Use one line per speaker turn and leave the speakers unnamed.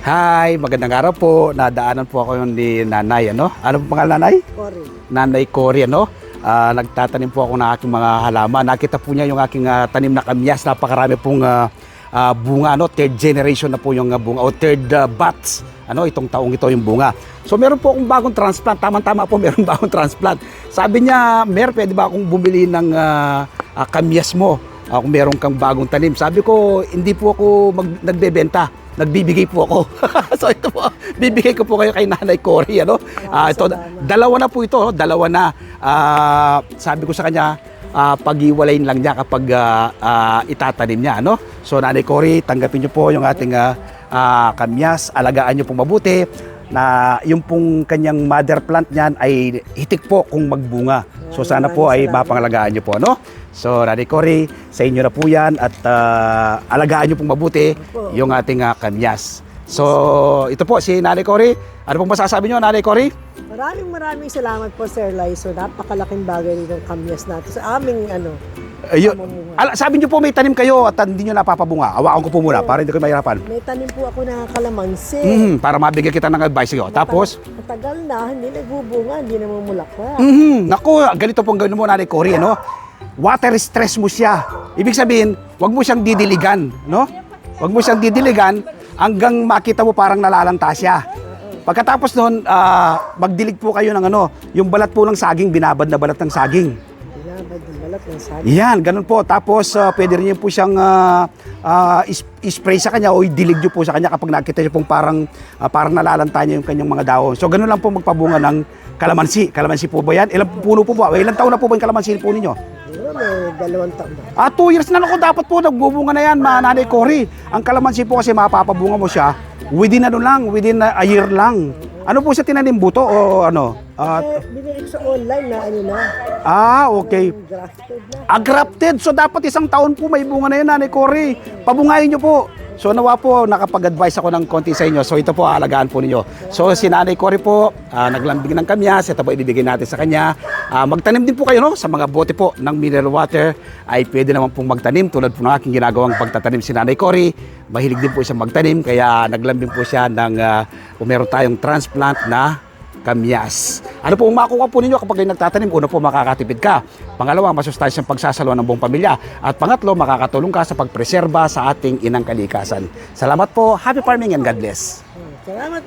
Hi, magandang araw po. Nadaanan po ako yung ni Nanay, ano? Ano po pangalan, Nanay?
Cory.
Nanay Cory, ano? Nagtatanim po ako ng aking mga halaman. Nakita po niya yung aking tanim na kamyas. Napakarami pong bunga, ano? Third generation na po yung bunga o third batch. Ano, itong taong ito yung bunga. So meron po akong bagong transplant. Tama-tama po, meron bagong transplant. Sabi niya, pwede ba akong bumili ng kamyas mo? Kung meron kang bagong tanim. Sabi ko, hindi po ako nagbebenta. Nagbibigay po ako. So ito po, bibigay ko po kayo kay Nanay Cory, ano? Ito, dalawa na po ito, no? Dalawa na. Sabi ko sa kanya, pag-iwalayin lang niya kapag itatanim niya, ano? So Nanay Cory, tanggapin niyo po yung ating kamyas, alagaan niyo pong mabuti na yung pong kanyang mother plant niyan ay hitik po kung magbunga. So sana po ay mapangalagaan niyo po, ano? So Nanay Cory, sa inyo na po yan at alagaan niyo pong mabuti yung ating kamyas. So ito po si Nanay Cory. Ano pong masasabi niyo, Nanay Cory?
Maraming salamat po, Sir Laiso. Napakalaking bagay nitong kamyas natin sa aming
Sabi niyo po may tanim kayo at hindi niyo napapabunga. Awakan ko po muna para hindi kayo mahirapan.
May tanim po ako ng kalamansi.
Para mabigyan kita ng advice ko. Tapos?
Matagal na, hindi nagbubunga, hindi namumulaklak.
Naku, ganito pong gawin mo, Nanay Cory, ano? Water stress mo siya. Ibig sabihin, wag mo siyang didiligan, no? Wag mo siyang didiligan hanggang makita mo parang nalalanta siya. Pagkatapos noon, magdilig po kayo ng yung balat po ng saging, binabad na balat ng saging.
Binabad ng balat ng saging.
Yan, ganun po. Tapos, pwede rin po siyang spray sa kanya o dilig nyo po sa kanya kapag nakita nyo pong parang nalalanta niya yung kanyang mga dahon. So, ganun lang po magpabunga ng kalamansi. Kalamansi po ba yan? Ilang puno po ba? Ilang taon na po ba yung kalamansi po ninyo?
May 2 taon na.
2 years na ako, dapat po nagbubunga na yan, Nanay Cory. Ang kalamansi po kasi mapapabunga mo siya within within a year lang. Ano po siya tinanim, buto o ano?
Binili ko sa online na
Okay.
grafted na.
Grafted. So dapat 1 taon po may bunga na yan, Nanay Cory. Pabungayin nyo po. So nawa po, nakapag-advise ako ng konti sa inyo. So ito po, alagaan po ninyo. So si Nanay Cory po, naglambing ng kamyas. Ito po ibibigay natin sa kanya. Magtanim din po kayo, no? Sa mga bote po ng mineral water ay pwede naman pong magtanim. Tulad po ng aking ginagawang pagtatanim si Nanay Cory. Mahilig din po siya magtanim. Kaya naglambing po siya ng meron tayong transplant na kamyas. Ano po makukuha po ninyo kapag kayo nagtatanim? Una po, makakatipid ka. Pangalawa, masustansiyang pagsasalo ng buong pamilya. At pangatlo, makakatulong ka sa pagpreserba sa ating inang kalikasan. Salamat po. Happy farming and God bless.
Salamat.